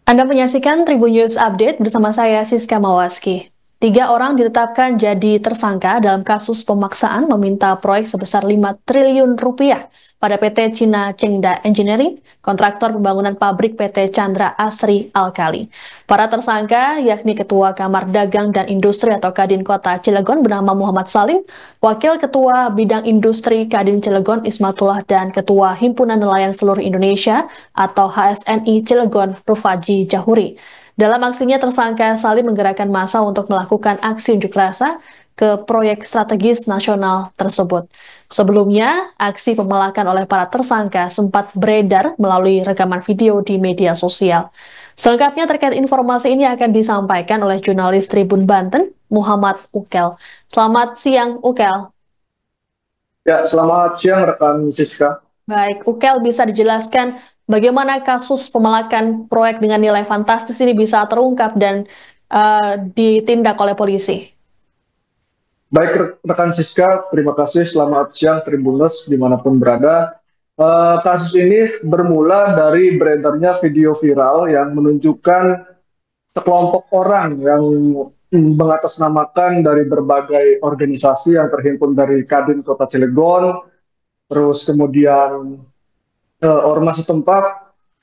Anda menyaksikan Tribun News Update bersama saya Siska Mawaski. 3 orang ditetapkan jadi tersangka dalam kasus pemaksaan meminta proyek sebesar 5 triliun rupiah pada PT Cina Chengda Engineering, kontraktor pembangunan pabrik PT Chandra Asri Alkali. Para tersangka yakni Ketua Kamar Dagang dan Industri atau Kadin Kota Cilegon bernama Muhammad Salim, Wakil Ketua Bidang Industri Kadin Cilegon Ismatullah, dan Ketua Himpunan Nelayan Seluruh Indonesia atau HSNI Cilegon Rufaji Jahuri. Dalam aksinya, tersangka Salim menggerakkan massa untuk melakukan aksi unjuk rasa ke proyek strategis nasional tersebut. Sebelumnya, aksi pemelakan oleh para tersangka sempat beredar melalui rekaman video di media sosial. Selengkapnya terkait informasi ini akan disampaikan oleh jurnalis Tribun Banten, Muhammad Ukel. Selamat siang, Ukel. Ya, selamat siang rekan Siska. Baik, Ukel, bisa dijelaskan bagaimana kasus pemelakan proyek dengan nilai fantastis ini bisa terungkap dan ditindak oleh polisi? Baik rekan Siska, terima kasih. Selamat siang Tribuners dimanapun berada. Kasus ini bermula dari beredarnya video viral yang menunjukkan sekelompok orang yang mengatasnamakan dari berbagai organisasi yang terhimpun dari Kadin Kota Cilegon, terus kemudian ormas setempat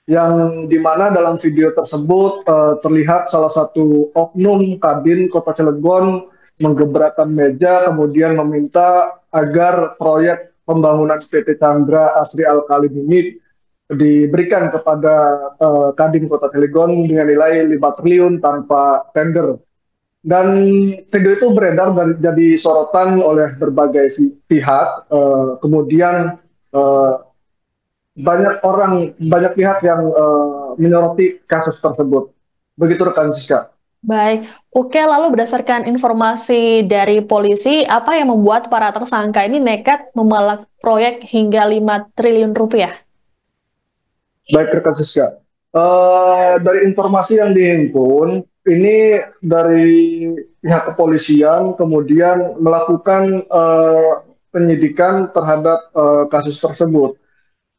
yang dimana dalam video tersebut terlihat salah satu oknum Kadin Kota Cilegon menggebrakan meja kemudian meminta agar proyek pembangunan PT Chandra Asri Alkali ini diberikan kepada Kadin Kota Cilegon dengan nilai 5 triliun tanpa tender. Dan video itu beredar dan jadi sorotan oleh berbagai pihak. Kemudian eh, banyak pihak yang menyoroti kasus tersebut. Begitu rekan Siska. Baik, oke, lalu berdasarkan informasi dari polisi, apa yang membuat para tersangka ini nekat memalak proyek hingga 5 triliun rupiah? Baik rekan Siska. Dari informasi yang dihimpun, ini dari pihak kepolisian kemudian melakukan penyidikan terhadap kasus tersebut,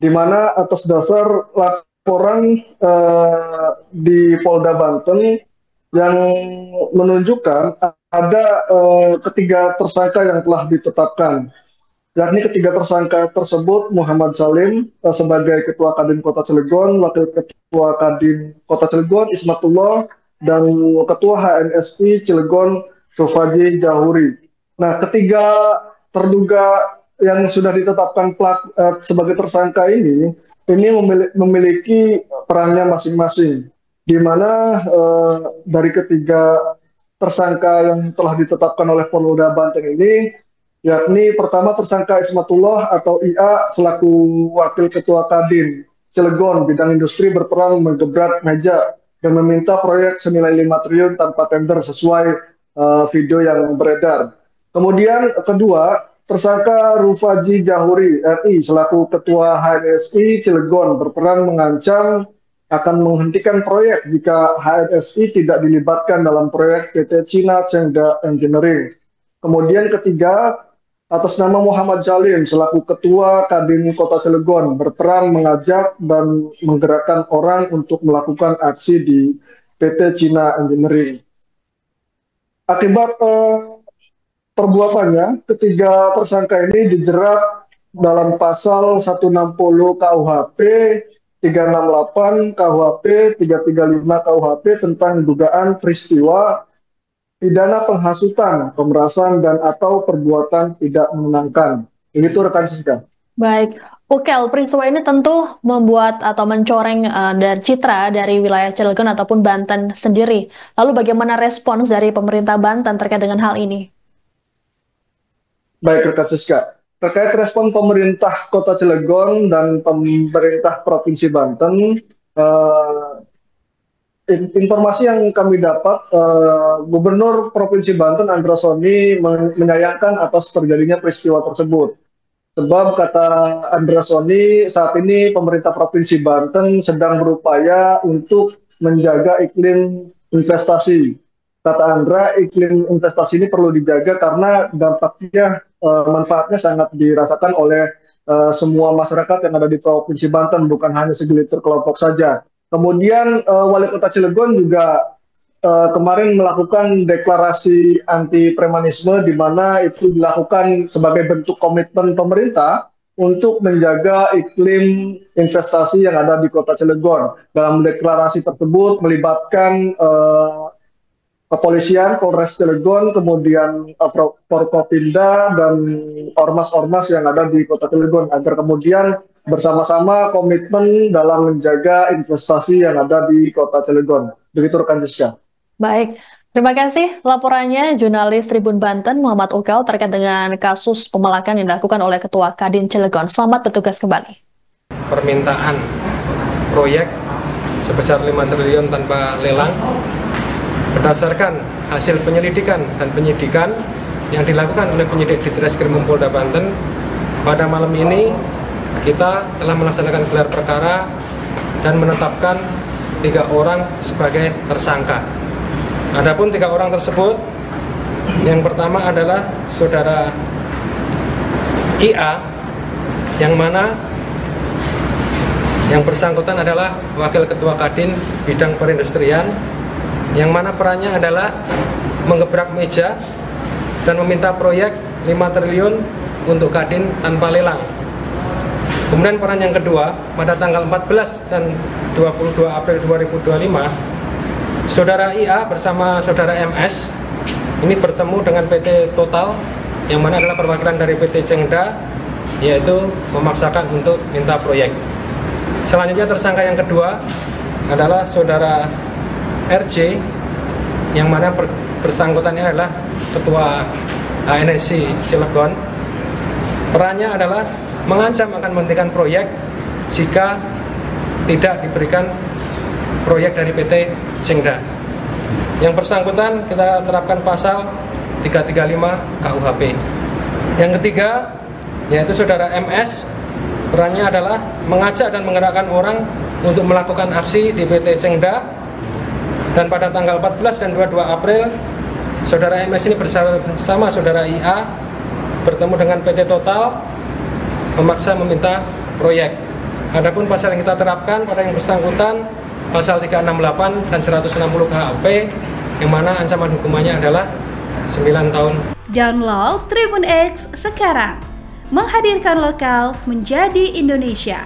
di mana atas dasar laporan di Polda Banten yang menunjukkan ada ketiga tersangka yang telah ditetapkan, yakni ketiga tersangka tersebut Muhammad Salim sebagai Ketua Kadin Kota Cilegon, Wakil Ketua Kadin Kota Cilegon Ismatullah, dan Ketua HNSI Cilegon Rufaji Jahuri. Nah, ketiga terduga yang sudah ditetapkan sebagai tersangka ini memiliki perannya masing-masing, di mana dari ketiga tersangka yang telah ditetapkan oleh Polda Banten ini, yakni pertama tersangka Ismatullah atau IA selaku Wakil Ketua Kadin Cilegon Bidang Industri berperan menggebrak meja dan meminta proyek senilai 5 triliun tanpa tender sesuai video yang beredar. Kemudian kedua, tersangka Rufaji Jahuri RI selaku Ketua HNSI Cilegon berperan mengancam akan menghentikan proyek jika HNSI tidak dilibatkan dalam proyek PT Cina Chengda Engineering. Kemudian ketiga, atas nama Muhammad Salim selaku Ketua Kadin Kota Cilegon berperan mengajak dan menggerakkan orang untuk melakukan aksi di PT Cina Engineering. Akibat perbuatannya, ketiga tersangka ini dijerat dalam pasal 160 KUHP, 368 KUHP, 335 KUHP tentang dugaan peristiwa pidana penghasutan, pemerasan, dan atau perbuatan tidak menyenangkan. Ini tuh rekan Siska. Baik, Ukel, peristiwa ini tentu membuat atau mencoreng dari citra dari wilayah Cilegon ataupun Banten sendiri. Lalu bagaimana respons dari pemerintah Banten terkait dengan hal ini? Baik rekan Siska, terkait respon pemerintah Kota Cilegon dan pemerintah Provinsi Banten, informasi yang kami dapat, Gubernur Provinsi Banten Andra Soni menyayangkan atas terjadinya peristiwa tersebut. Sebab kata Andra Soni, saat ini pemerintah Provinsi Banten sedang berupaya untuk menjaga iklim investasi. Kata Andra, iklim investasi ini perlu dijaga karena dampaknya, manfaatnya sangat dirasakan oleh semua masyarakat yang ada di Provinsi Banten, bukan hanya segelintir kelompok saja. Kemudian Wali Kota Cilegon juga kemarin melakukan deklarasi anti premanisme di mana itu dilakukan sebagai bentuk komitmen pemerintah untuk menjaga iklim investasi yang ada di Kota Cilegon. Dalam deklarasi tersebut melibatkan kepolisian, Polres Cilegon, kemudian Forkopimda dan ormas-ormas yang ada di Kota Cilegon agar kemudian bersama-sama komitmen dalam menjaga investasi yang ada di Kota Cilegon. Begitu rekan Siska. Baik, terima kasih laporannya jurnalis Tribun Banten Muhammad Ukal terkait dengan kasus pemelakan yang dilakukan oleh Ketua Kadin Cilegon. Selamat bertugas kembali. Permintaan proyek sebesar 5 triliun tanpa lelang berdasarkan hasil penyelidikan dan penyidikan yang dilakukan oleh penyidik di Ditreskrim Polda Banten. Pada malam ini kita telah melaksanakan gelar perkara dan menetapkan 3 orang sebagai tersangka. Adapun 3 orang tersebut, yang pertama adalah saudara IA, yang mana yang bersangkutan adalah Wakil Ketua Kadin Bidang Perindustrian, yang mana perannya adalah menggebrak meja dan meminta proyek 5 triliun untuk Kadin tanpa lelang. Kemudian peran yang kedua, pada tanggal 14 dan 22 April 2025, saudara IA bersama saudara MS ini bertemu dengan PT Total, yang mana adalah perwakilan dari PT Cengda, yaitu memaksakan untuk minta proyek. Selanjutnya tersangka yang kedua adalah saudara RJ, yang mana bersangkutannya adalah Ketua ANSI Cilegon. Perannya adalah mengancam akan menghentikan proyek jika tidak diberikan proyek dari PT Cengda. Yang bersangkutan kita terapkan pasal 335 KUHP. Yang ketiga yaitu saudara MS, perannya adalah mengajak dan menggerakkan orang untuk melakukan aksi di PT Cengda. Dan pada tanggal 14 dan 22 April, saudara MS ini bersama saudara IA bertemu dengan PT Total, memaksa meminta proyek. Adapun pasal yang kita terapkan pada yang bersangkutan, pasal 368 dan 160 KUHP, yang mana ancaman hukumannya adalah 9 tahun. Download Tribun X sekarang, menghadirkan lokal menjadi Indonesia.